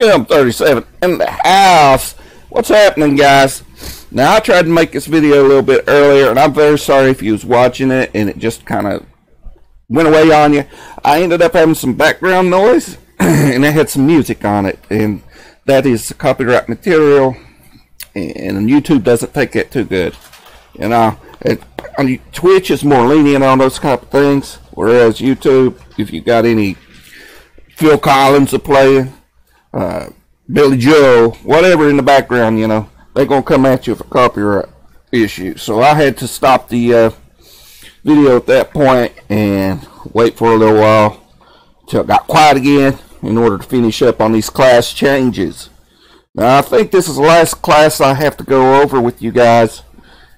RustyM37 in the house. What's happening, guys? Now, I tried to make this video a little bit earlier, and I'm very sorry if you was watching it and it just kind of went away on you. I ended up having some background noise, and it had some music on it, and that is copyright material, and YouTube doesn't take that too good. You know, Twitch is more lenient on those type of things, whereas YouTube, if you got any Phil Collins are playing, Billy Joel, whatever in the background, you know, they're going to come at you for copyright issues. So I had to stop the video at that point and wait for a little while till it got quiet again in order to finish up on these class changes. Now, I think this is the last class I have to go over with you guys.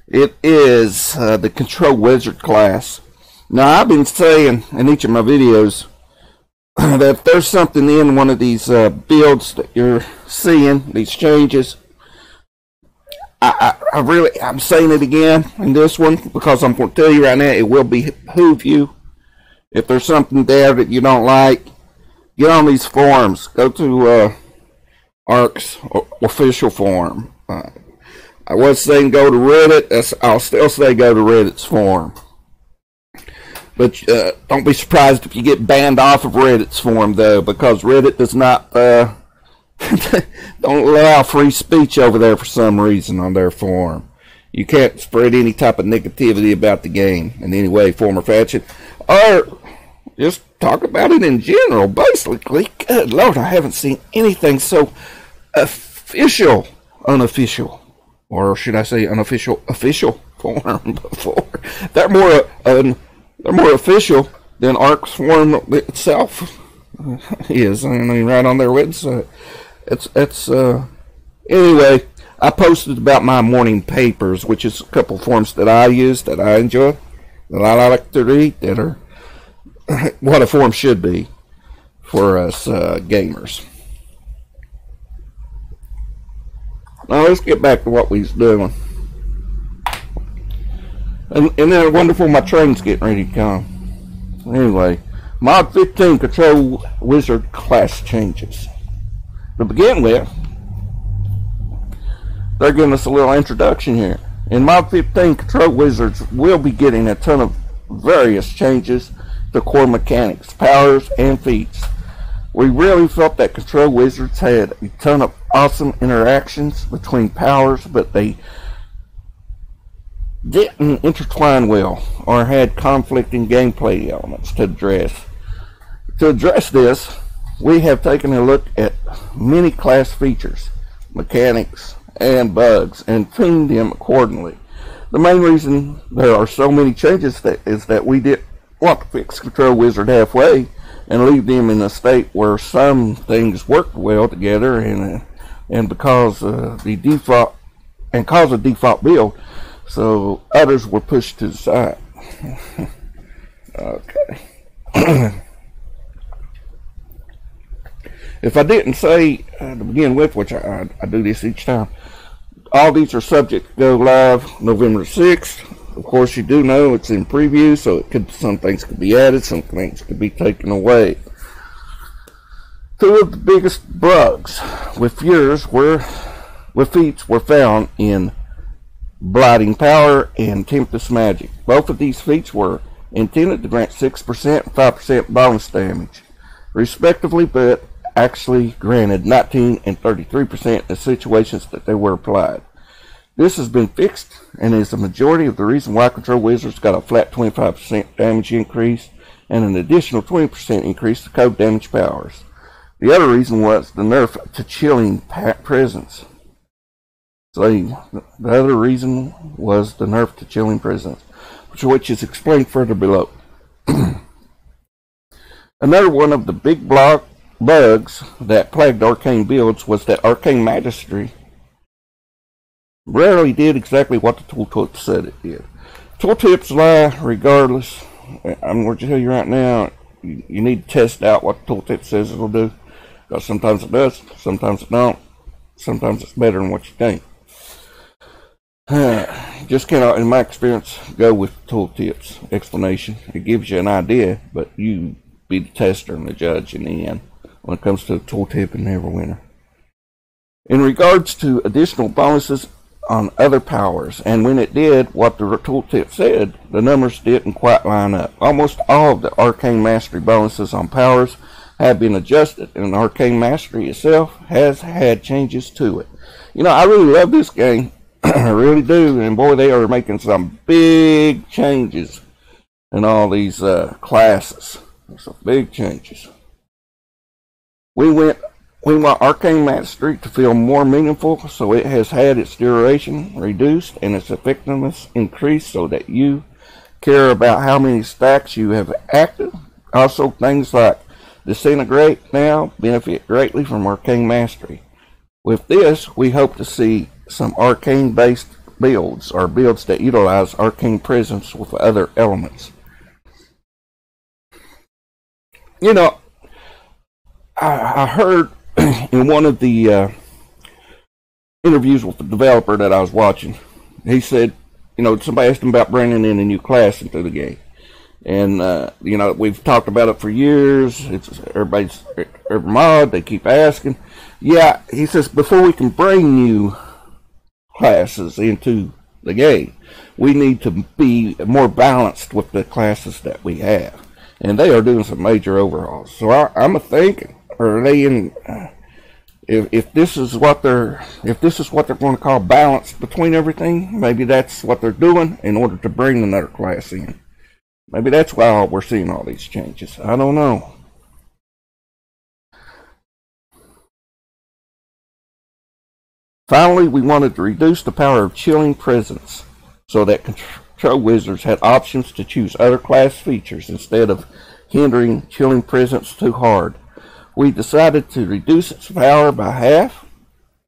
It is the Control Wizard class. Now, I've been saying in each of my videos that if there's something in one of these builds that you're seeing, these changes, I'm saying it again in this one because I'm going to tell you right now, it will behoove you. If there's something there that you don't like, get on these forums. Go to ARC's official forum. I was saying go to Reddit. I'll still say go to Reddit's forum. But don't be surprised if you get banned off of Reddit's forum, though, because Reddit does not don't allow free speech over there for some reason on their forum. You can't spread any type of negativity about the game in any way, form, or fashion, or just talk about it in general. Basically, good Lord, I haven't seen anything so unofficial, or should I say official forum before. They're more official than ARC's forum itself is. I mean, right on their website. Anyway, I posted about my morning papers, which is a couple forums that I use, that I enjoy, that I like to read, that are what a forum should be for us gamers. Now let's get back to what we was doing. And then wonderful, my train's getting ready to come. Anyway, Mod 15 Control Wizard class changes. To begin with, they're giving us a little introduction here. In Mod 15, Control Wizards will be getting a ton of various changes to core mechanics, powers, and feats. We really felt that Control Wizards had a ton of awesome interactions between powers, but they didn't intertwine well or had conflicting gameplay elements to address. To address this, we have taken a look at many class features, mechanics, and bugs and tuned them accordingly. The main reason there are so many changes is that we didn't want to fix Control Wizard halfway and leave them in a state where some things worked well together and because the default cause a default build, so others were pushed to the side. Okay. If I didn't say to begin with, which I do this each time, all these are subject to go live November 6th. Of course, you do know it's in preview, so some things could be added, some things could be taken away. Two of the biggest bugs with feats were found in Blighting Power and Tempest Magic. Both of these feats were intended to grant 6% and 5% bonus damage, respectively, but actually granted 19 and 33% in situations that they were applied. This has been fixed and is the majority of the reason why Control Wizards got a flat 25% damage increase and an additional 20% increase to code damage powers. The other reason was the nerf to Chilling Presence. So the other reason was the nerf to Chilling Presence, which is explained further below. Another one of the big bugs that plagued arcane builds was that Arcane Mastery rarely did exactly what the tooltip said it did. Tooltips lie regardless. I'm going to tell you right now, you need to test out what the tooltip says it'll do, because sometimes it does, sometimes it don't, sometimes it's better than what you think. Just cannot, in my experience, go with tooltips explanation. It gives you an idea, but you be the tester and the judge in the end when it comes to the tooltip in Neverwinter. in regards to additional bonuses on other powers, and when it did what the tooltip said, the numbers didn't quite line up. Almost all of the Arcane Mastery bonuses on powers have been adjusted, and Arcane Mastery itself has had changes to it. You know, I really love this game. I really do, and boy, they are making some big changes in all these classes. Some big changes. We want Arcane Mastery to feel more meaningful, so it has had its duration reduced and its effectiveness increased so that you care about how many stacks you have active. Also, things like Disintegrate now benefit greatly from Arcane Mastery. With this, we hope to see some arcane-based builds, or builds that utilize arcane presence with other elements. You know, I heard in one of the interviews with the developer that I was watching, he said, you know, somebody asked him about bringing in a new class into the game. And, you know, we've talked about it for years. It's every mod, they keep asking. Yeah, he says, before we can bring new classes into the game, we need to be more balanced with the classes that we have. And they are doing some major overhauls. So I'm thinking, are they in, if this is what they're going to call balance between everything, maybe that's what they're doing in order to bring another class in. Maybe that's why we're seeing all these changes. I don't know. Finally, we wanted to reduce the power of chilling presence so that control wizards had options to choose other class features instead of hindering chilling presence too hard. We decided to reduce its power by half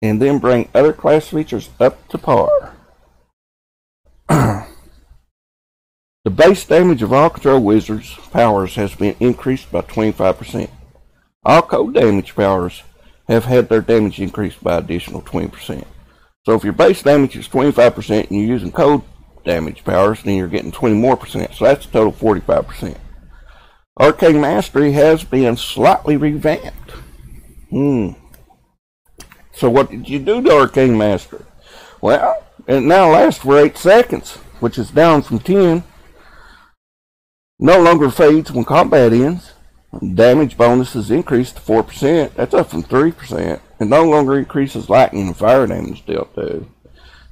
and then bring other class features up to par. The base damage of all control wizards' powers has been increased by 25%. All code damage powers have had their damage increased by additional 20%. So if your base damage is 25% and you're using code damage powers, then you're getting 20 more percent. So that's a total 45%. Arcane Mastery has been slightly revamped. So what did you do to Arcane Mastery? Well, it now lasts for 8 seconds, which is down from 10. No longer fades when combat ends. Damage bonuses increased to 4%. That's up from 3%. And no longer increases lightning and fire damage dealt to.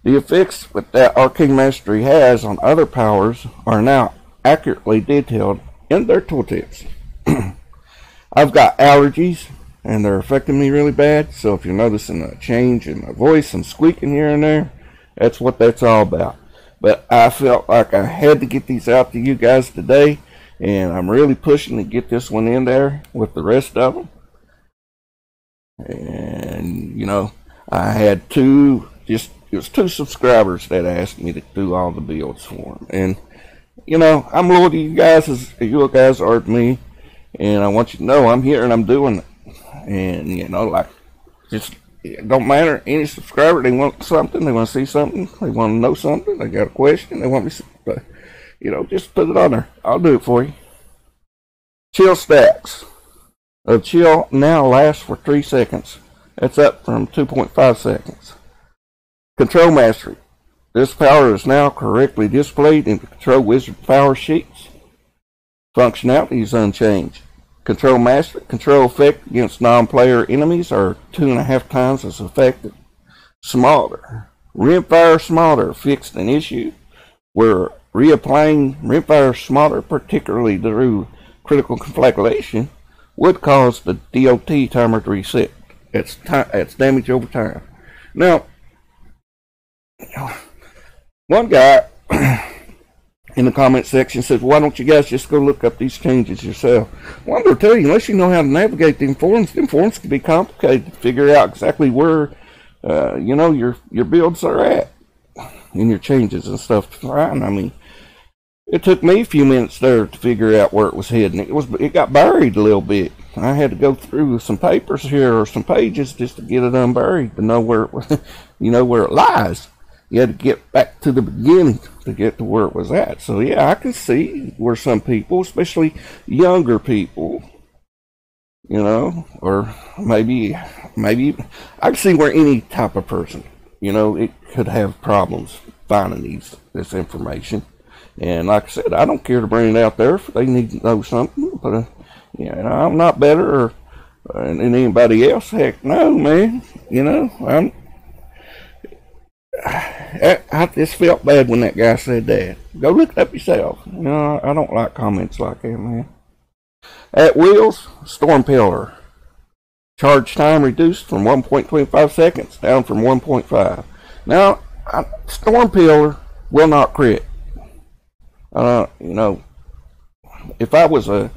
The effects that Arcane Mastery has on other powers are now accurately detailed in their tooltips. I've got allergies, and they're affecting me really bad. So if you're noticing a change in my voice and squeaking here and there, that's what that's all about. But I felt like I had to get these out to you guys today, and I'm really pushing to get this one in there with the rest of them. And, you know, I had it was 2 subscribers that asked me to do all the builds for them. And, you know, I'm loyal to you guys as you guys are to me, and I want you to know I'm here and I'm doing it. And, you know, like, just, it don't matter, any subscriber, they want something, they want to see something, they want to know something, they got a question, they want me to, you know, just put it on there. I'll do it for you. Chill stacks of chill now lasts for 3 seconds. That's up from 2.5 seconds. Control Mastery. This power is now correctly displayed in the Control Wizard power sheets. Functionality is unchanged. Control Mastery. Control effect against non-player enemies are 2.5 times as effective. Smolder. Rimfire Smolder fixed an issue where reapplying Rimfire Smolder, particularly through critical conflagration, would cause the DOT timer to reset. It's damage over time. Now, one guy in the comment section says, why don't you guys just go look up these changes yourself? Well, I'm going to tell you, unless you know how to navigate them forums can be complicated to figure out exactly where, you know, your builds are at and your changes and stuff. I mean, it took me a few minutes there to figure out where it was hidden. It got buried a little bit. I had to go through some papers here or some pages just to get it unburied to know where it was, you know, where it lies. You had to get back to the beginning to get to where it was at. So yeah, I can see where some people, especially younger people, you know, or maybe I can see where any type of person, you know, it could have problems finding this information. And like I said, I don't care to bring it out there if they need to know something. But you know, I'm not better than anybody else. Heck no, man. You know, I just felt bad when that guy said that. Go look it up yourself. You know, I don't like comments like that, man. At wheels, storm pillar. Charge time reduced from 1.25 seconds down from 1.5. Now, storm pillar will not crit. You know, if I was a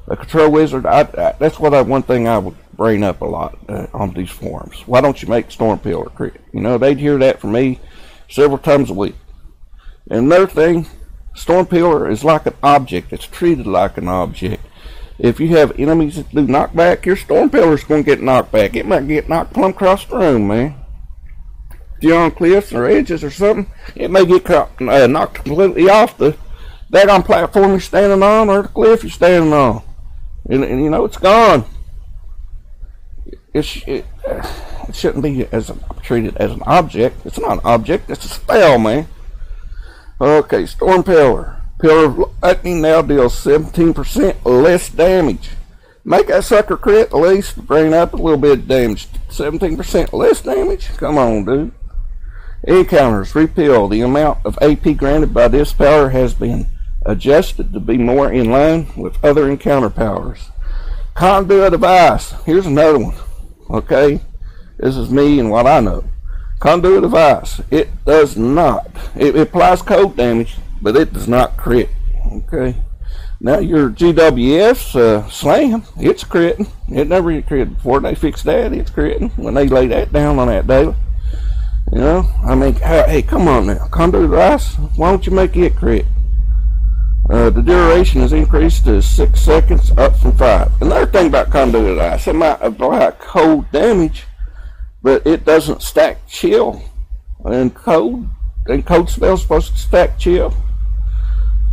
control wizard, that's one thing I would bring up a lot on these forums. Why don't you make storm pillar crit? You know, they'd hear that from me several times a week. And another thing, storm pillar is like an object. It's treated like an object. If you have enemies that do knockback, your storm pillar is going to get knocked back. It might get knocked plumb across the room, man. If you're on cliffs or edges or something, it may get knocked completely off the daggone platform you're standing on or the cliff you're standing on. And you know, it's gone. It shouldn't be treated as an object. It's not an object, it's a spell, man. Okay, storm pillar. Pillar of Lightning now deals 17% less damage. Make that sucker crit at least, bring up a little bit of damage. 17% less damage? Come on, dude. Encounters repeal. The amount of AP granted by this power has been adjusted to be more in line with other encounter powers. Conduit device. Here's another one. Okay? This is me and what I know. Conduit device. It does not. It applies cold damage, but it does not crit. Okay? Now your GWS slam, it's critting. It never critted before. They fixed that. It's critting when they lay that down on that daily. You know? I mean, hey, come on now. Conduit device, why don't you make it crit? The duration is increased to 6 seconds, up from 5. Another thing about conduit ice, it might apply cold damage, but it doesn't stack chill. And cold spells supposed to stack chill.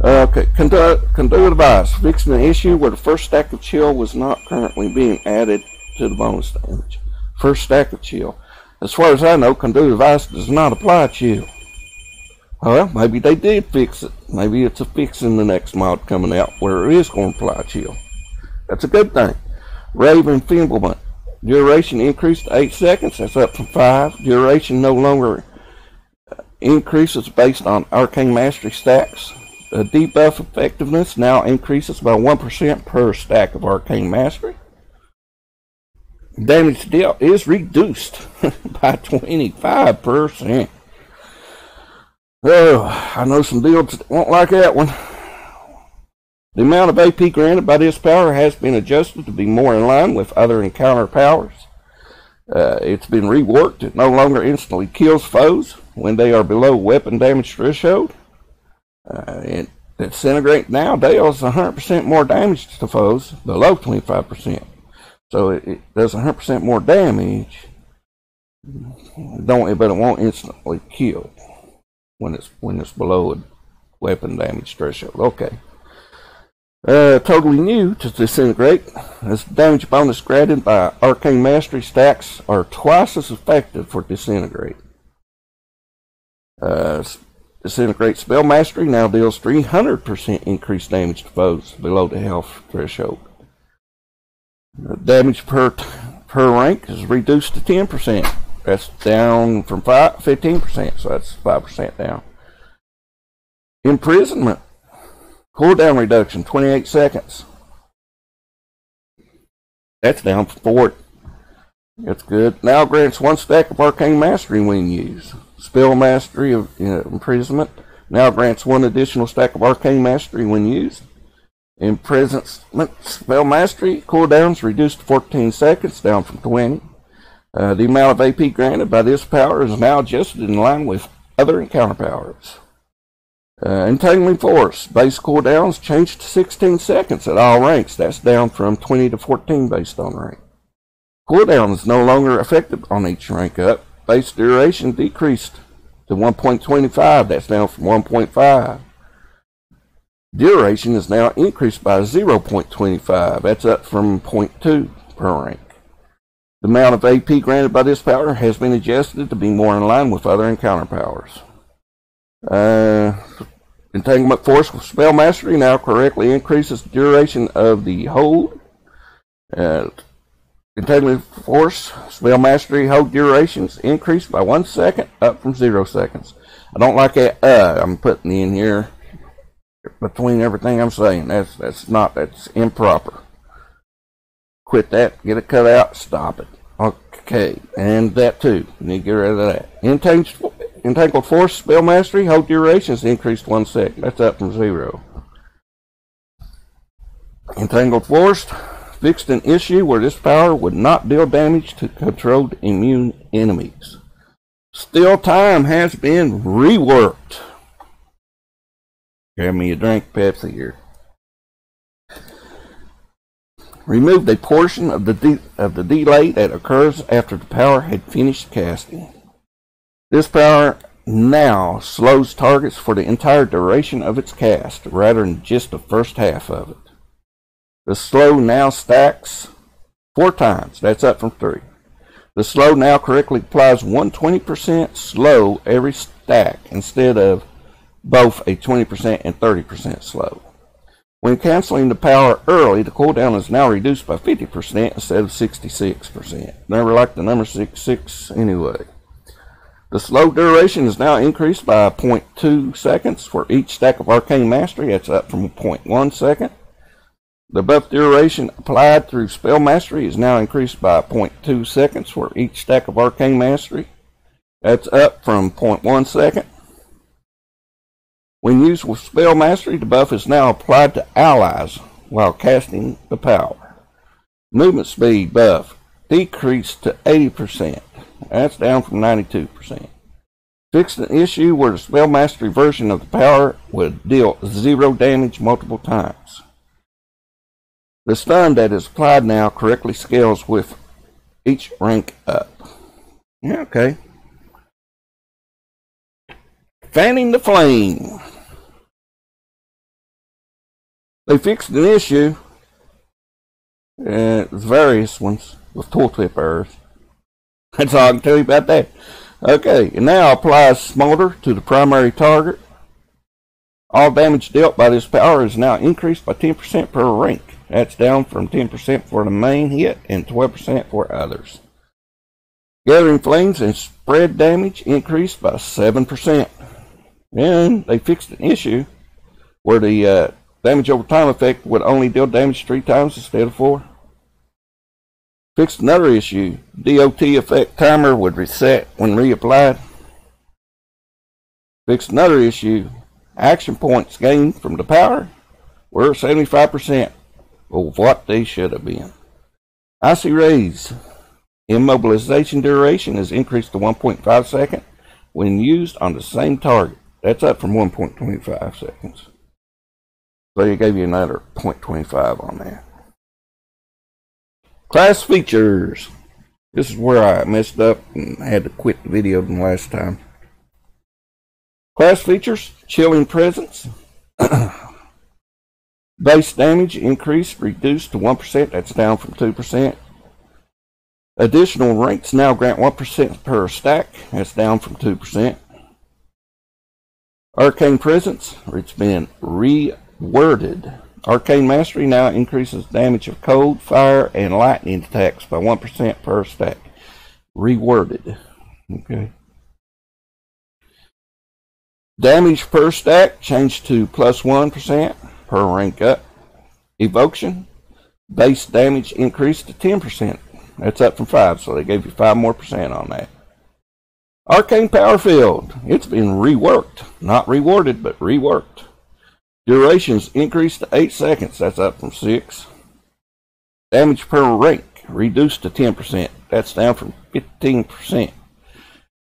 Okay, conduit ice, fixing an issue where the first stack of chill was not currently being added to the bonus damage. First stack of chill. As far as I know, conduit ice does not apply chill. Well, maybe they did fix it. Maybe it's a fix in the next mod coming out where it is going to apply chill. That's a good thing. Rave Enfeeblement. Duration increased to 8 seconds. That's up from 5. Duration no longer increases based on Arcane Mastery stacks. The debuff effectiveness now increases by 1% per stack of Arcane Mastery. Damage dealt is reduced by 25%. Oh, I know some builds that won't like that one. The amount of AP granted by this power has been adjusted to be more in line with other encounter powers. It's been reworked. It no longer instantly kills foes when they are below weapon damage threshold. And Disintegrate now deals 100% more damage to foes below 25%. So it does 100% more damage, but it won't instantly kill when it's below a weapon damage threshold. Okay. Totally new to Disintegrate. As damage bonus granted by Arcane Mastery stacks are twice as effective for Disintegrate. Disintegrate Spell Mastery now deals 300% increased damage to foes below the health threshold. Damage per rank is reduced to 10%. That's down from 15%, so that's 5% down. Imprisonment. Cooldown reduction, 28 seconds. That's down from 40. That's good. Now grants 1 stack of Arcane Mastery when used. Spell Mastery of Imprisonment now grants 1 additional stack of Arcane Mastery when used. Imprisonment Spell Mastery cooldowns reduced to 14 seconds, down from 20. The amount of AP granted by this power is now adjusted in line with other encounter powers. Entangling Force. Base cooldowns changed to 16 seconds at all ranks. That's down from 20 to 14 based on rank. Cooldown is no longer effective on each rank up. Base duration decreased to 1.25. That's down from 1.5. Duration is now increased by 0.25. That's up from 0.2 per rank. The amount of AP granted by this power has been adjusted to be more in line with other encounter powers. Entanglement Force with Spell Mastery now correctly increases the duration of the hold. Entanglement Force Spell Mastery hold durations increased by 1 second, up from 0 seconds. I don't like that I'm putting in here between everything I'm saying. That's improper. Quit that, get it cut out, stop it. Okay, and that too. You need to get rid of that. Entangled Force Spell Mastery hold durations increased 1 second. That's up from 0. Entangled Force fixed an issue where this power would not deal damage to controlled immune enemies. Still time has been reworked. Grab me a drink, Pepsi here. Removed a portion of the delay that occurs after the power had finished casting. This power now slows targets for the entire duration of its cast, rather than just the first half of it. The slow now stacks 4 times. That's up from 3. The slow now correctly applies 120% slow every stack instead of both a 20% and 30% slow. When canceling the power early, the cooldown is now reduced by 50% instead of 66%. Never liked the number 66 anyway. The slow duration is now increased by 0.2 seconds for each stack of Arcane Mastery. That's up from 0.1 second. The buff duration applied through Spell Mastery is now increased by 0.2 seconds for each stack of Arcane Mastery. That's up from 0.1 second. When used with Spell Mastery, the buff is now applied to allies while casting the power. Movement speed buff decreased to 80%. That's down from 92%. Fixed an issue where the Spell Mastery version of the power would deal 0 damage multiple times. The stun that is applied now correctly scales with each rank up. Yeah, okay. Fanning the Flame. They fixed an issue, various ones, with tooltip errors. That's all I can tell you about that. Okay, it now applies Smolder to the primary target. All damage dealt by this power is now increased by 10% per rank. That's down from 10% for the main hit and 12% for others. Gathering Flames and spread damage increased by 7%. And they fixed an issue where the damage over time effect would only deal damage 3 times instead of 4. Fixed another issue. DOT effect timer would reset when reapplied. Fixed another issue. Action points gained from the power were 75% of what they should have been. Icy Rays. Immobilization duration is increased to 1.5 seconds when used on the same target. That's up from 1.25 seconds. So you gave you another 0.25 on that. Class features. This is where I messed up and had to quit the video the last time. Class features. Chilling Presence. Base damage increased, reduced to 1%. That's down from 2%. Additional ranks now grant 1% per stack. That's down from 2%. Arcane Presence. It's been reworded. Arcane Mastery now increases damage of cold, fire, and lightning attacks by 1% per stack. Reworded. Okay. Damage per stack changed to plus 1% per rank up. Evocation. Base damage increased to 10%. That's up from 5, so they gave you 5% more on that. Arcane Power Field. It's been reworked. Not rewarded, but reworked. Durations increased to 8 seconds. That's up from 6. Damage per rank reduced to 10%. That's down from 15%.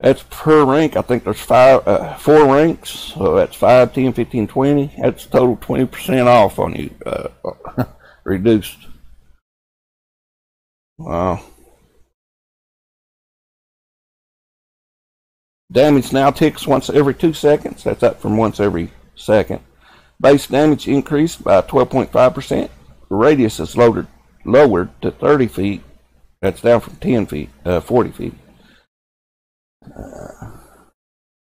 That's per rank. I think there's 4 ranks. So that's 5, 10, 15, 20. That's total 20% off on you. Reduced. Wow. Damage now ticks once every 2 seconds. That's up from once every second. Base damage increased by 12.5%. Radius is lowered lowered to 30 feet. That's down from 40 feet.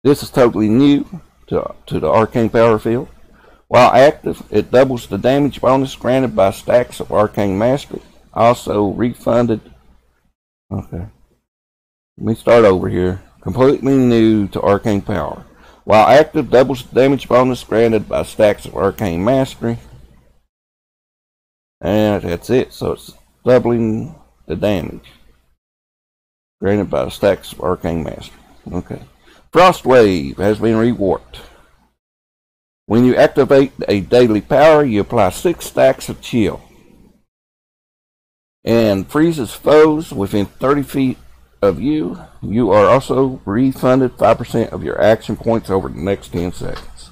This is totally new to the arcane power field. While active, it doubles the damage bonus granted by stacks of arcane mastery. Also refunded. Okay. Let me start over here. Completely new to arcane power. While active, doubles the damage bonus granted by stacks of arcane mastery. And that's it. So it's doubling the damage granted by stacks of arcane mastery. Okay. Frost Wave has been reworked. When you activate a daily power, you apply 6 stacks of chill and freezes foes within 30 feet of you. You are also refunded 5% of your action points over the next 10 seconds.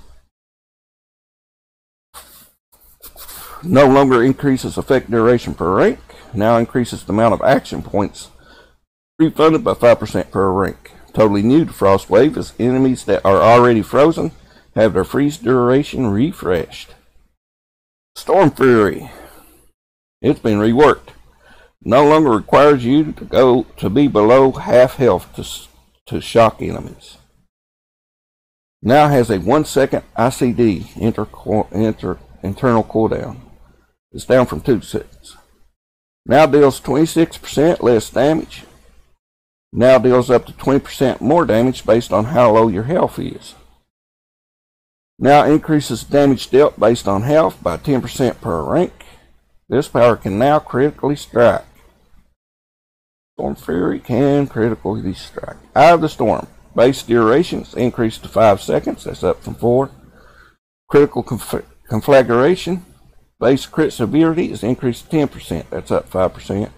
No longer increases effect duration per rank. Now increases the amount of action points refunded by 5% per rank. Totally new to Frost Wave is enemies that are already frozen have their freeze duration refreshed. Storm Fury. It's been reworked. No longer requires you to be below half health to shock enemies. Now has a 1 second ICD internal cooldown. It's down from 2 seconds. Now deals 26% less damage. Now deals up to 20% more damage based on how low your health is. Now increases damage dealt based on health by 10% per rank. This power can now critically strike. Storm Fury can critically strike. Eye of the Storm. Base duration is increased to 5 seconds. That's up from 4. Critical conflagration. Base crit severity is increased to 10%. That's up 5%.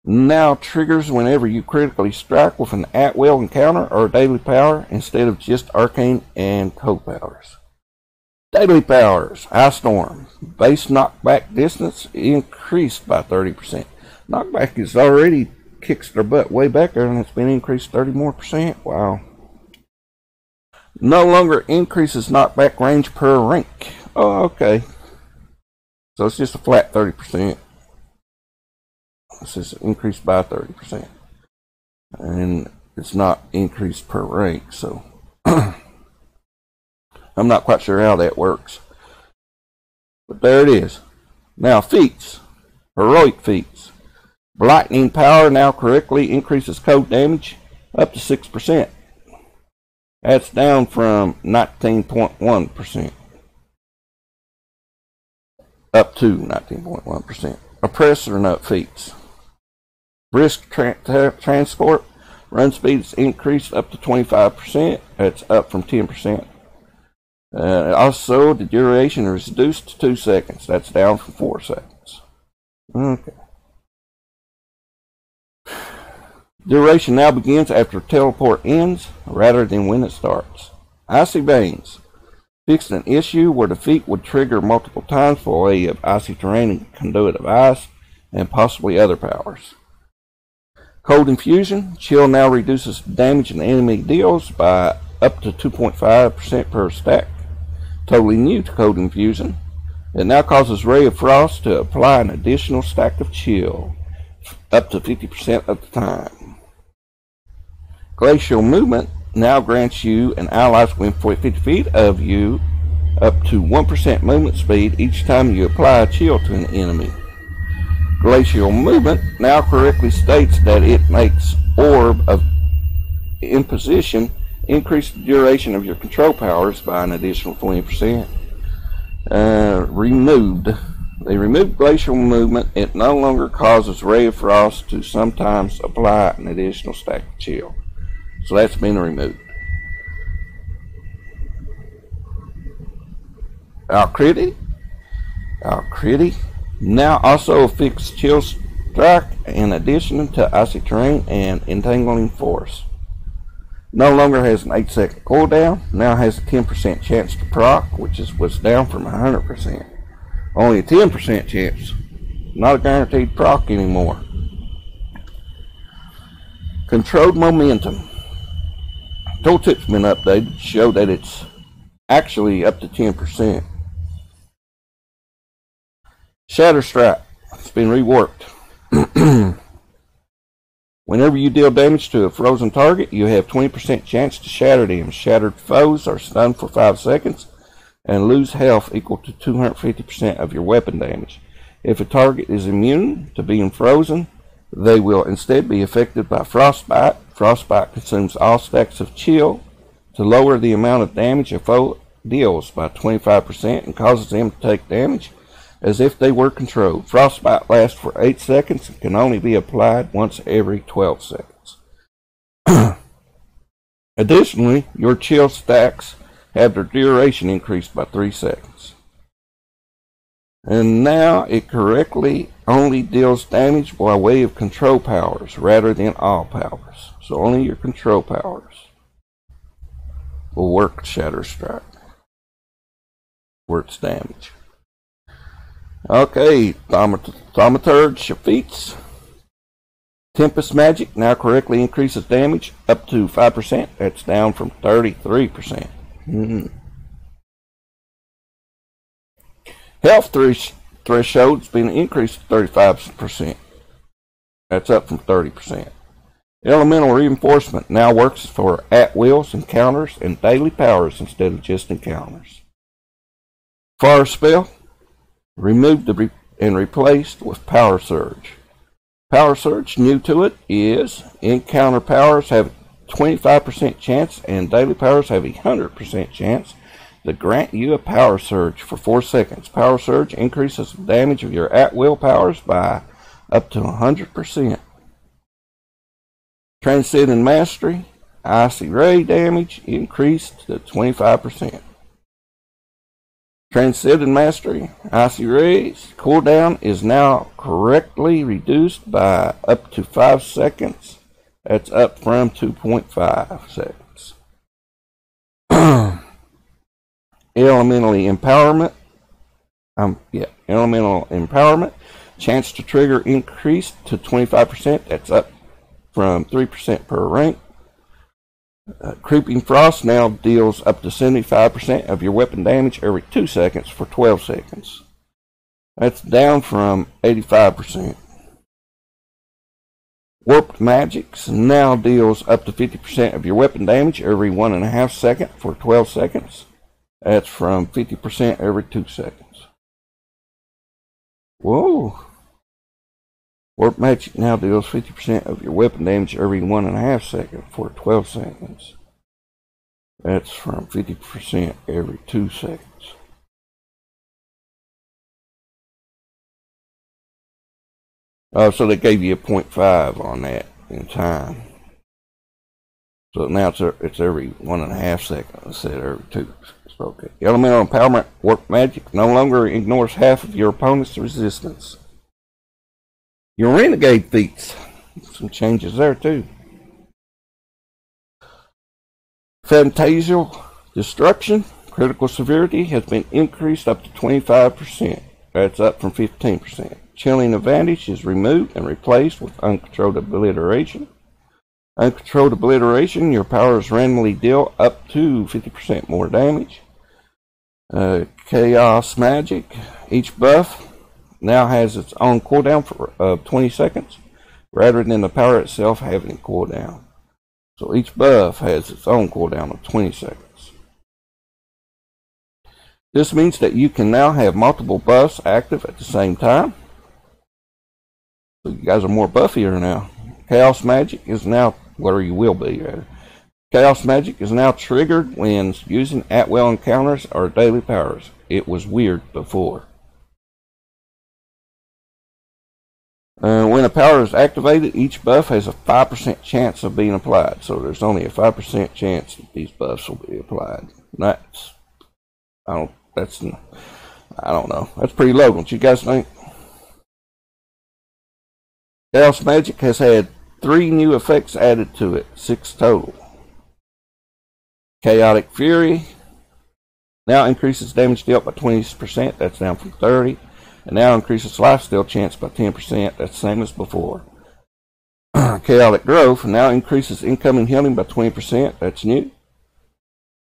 Now triggers whenever you critically strike with an at-will encounter or daily power instead of just arcane and co-powers. Daily powers. Ice Storm. Base knockback distance increased by 30%. Knockback is already kicks their butt way back there and it's been increased 30 more percent. Wow. No longer increases knockback range per rank. Oh, okay. So it's just a flat 30%. It's just increased by 30%. And it's not increased per rank, so I'm not quite sure how that works. But there it is. Now Feats. Heroic Feats. Lightning power now correctly increases code damage up to 6%. That's down from 19.1%. Up to 19.1%. Oppressor Nut Feats. Brisk transport. Run speed is increased up to 25%. That's up from 10%. Also, the duration is reduced to 2 seconds. That's down from 4 seconds. Okay. Duration now begins after teleport ends rather than when it starts. Icy Veins. Fixed an issue where the feat would trigger multiple times for a of icy terrain and conduit of ice and possibly other powers. Cold Infusion. Chill now reduces damage an enemy deals by up to 2.5% per stack. Totally new to Cold Infusion. It now causes Ray of Frost to apply an additional stack of chill up to 50% of the time. Glacial Movement now grants you and allies within 50 feet of you up to 1% movement speed each time you apply a chill to an enemy. Glacial Movement now correctly states that it makes Orb of Imposition increase the duration of your control powers by an additional 20%. They removed Glacial Movement. It no longer causes Ray of Frost to sometimes apply an additional stack of chill. So that's been removed. Alcrity now also affixes Chill Strike in addition to Icy Terrain and Entangling Force. No longer has an 8-second cooldown. Now has a 10% chance to proc, which was down from 100%. Only a 10% chance. Not a guaranteed proc anymore. Controlled Momentum. Tooltip's been updated to show that it's actually up to 10%. Shatter Strike. been reworked. Whenever you deal damage to a frozen target, you have 20% chance to shatter them. Shattered foes are stunned for 5 seconds and lose health equal to 250% of your weapon damage. If a target is immune to being frozen, they will instead be affected by frostbite. Frostbite consumes all stacks of chill to lower the amount of damage a foe deals by 25% and causes them to take damage as if they were controlled. Frostbite lasts for 8 seconds and can only be applied once every 12 seconds. Additionally, your chill stacks have their duration increased by 3 seconds. And now it correctly only deals damage by way of control powers rather than all powers. So only your control powers will work Shatter Strike. Works damage. Okay, Thaumaturge Feats. Tempest Magic now correctly increases damage up to 5%. That's down from 33%. Health threshold's been increased to 35%. That's up from 30%. Elemental Reinforcement now works for at-wills, encounters, and daily powers instead of just encounters. Fire Spell, removed and replaced with Power Surge. Power Surge, new to it, is encounter powers have a 25% chance and daily powers have a 100% chance to grant you a Power Surge for 4 seconds. Power Surge increases the damage of your at-will powers by up to 100%. Transcendent Mastery, Icy Ray damage increased to 25%. Transcendent Mastery, Icy Rays, cooldown is now correctly reduced by up to 5 seconds. That's up from 2.5 seconds. Elemental Empowerment, chance to trigger increased to 25%. That's up from 3% per rank. Creeping Frost now deals up to 75% of your weapon damage every 2 seconds for 12 seconds. That's down from 85%. Warped Magics now deals up to 50% of your weapon damage every 1.5 seconds for 12 seconds. That's from 50% every 2 seconds. Whoa! Warp Magic now deals 50% of your weapon damage every 1.5 seconds for 12 seconds. That's from 50% every 2 seconds. So they gave you a 0.5 on that in time. So now it's every 1.5 seconds instead of every 2. Okay. Elemental Empowerment Warp Magic no longer ignores half of your opponent's resistance. Your Renegade Feats, some changes there too. Phantasmal Destruction, critical severity has been increased up to 25%. That's up from 15%. Chilling Advantage is removed and replaced with Uncontrolled Obliteration. Uncontrolled Obliteration, your powers randomly deal up to 50% more damage. Chaos Magic, each buff now has its own cooldown for 20 seconds, rather than the power itself having a cooldown. So each buff has its own cooldown of 20 seconds. This means that you can now have multiple buffs active at the same time. So you guys are more buffier now. Chaos Magic is now, where you will be rather. Chaos Magic is now triggered when using at-will encounters or daily powers. It was weird before. When a power is activated, each buff has a 5% chance of being applied. So there's only a 5% chance that these buffs will be applied. I don't know. That's pretty low, don't you guys think? Chaos Magic has had 3 new effects added to it, 6 total. Chaotic Fury now increases damage dealt by 20%. That's down from 30%. And now increases lifesteal chance by 10%. That's the same as before. Chaotic Growth now increases incoming healing by 20%. That's new.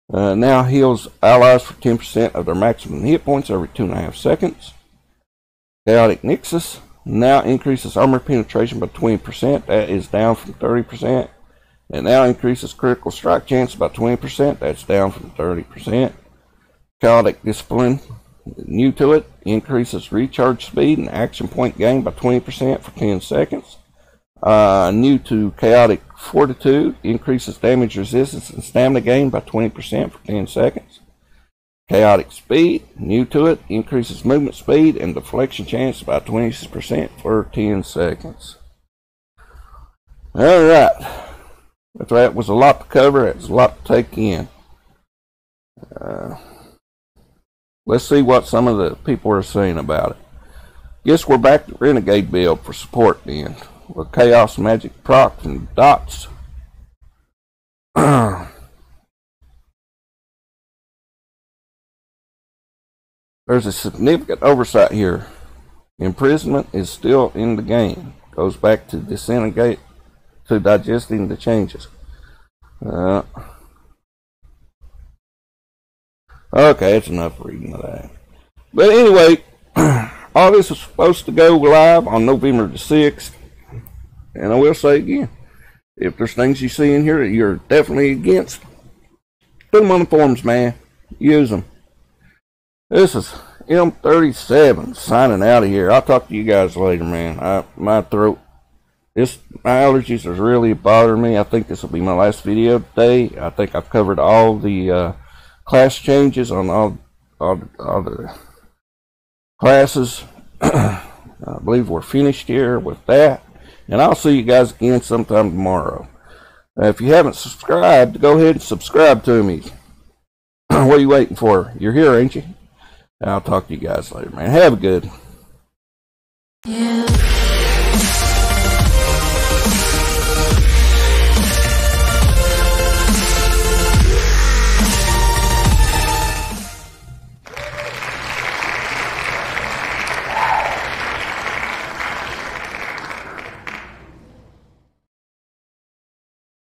Now heals allies for 10% of their maximum hit points every 2.5 seconds. Chaotic Nexus now increases armor penetration by 20%. That is down from 30%. It now increases critical strike chance by 20%. That's down from 30%. Chaotic Discipline, new to it, increases recharge speed and action point gain by 20% for 10 seconds. New to Chaotic Fortitude, increases damage resistance and stamina gain by 20% for 10 seconds. Chaotic Speed, new to it, increases movement speed and deflection chance by 20% for 10 seconds. Alright, that was a lot to cover, it was a lot to take in. Let's see what some of the people are saying about it. Guess we're back to Renegade build for support then, with Chaos Magic procs and dots. There's a significant oversight here. Imprisonment is still in the game. Goes back to disintegrate, to digesting the changes. Okay, it's enough reading of that. But anyway, all this was supposed to go live on November the 6th. And I will say again, if there's things you see in here that you're definitely against, put them on the forums, man. Use them. This is M37 signing out of here. I'll talk to you guys later, man. My throat, my allergies are really bothering me. I think this will be my last video today. I think I've covered all the class changes on all the classes. I believe we're finished here with that. And I'll see you guys again sometime tomorrow. If you haven't subscribed, go ahead and subscribe to me. What are you waiting for? You're here, ain't you? I'll talk to you guys later, man. Have a good. Yeah.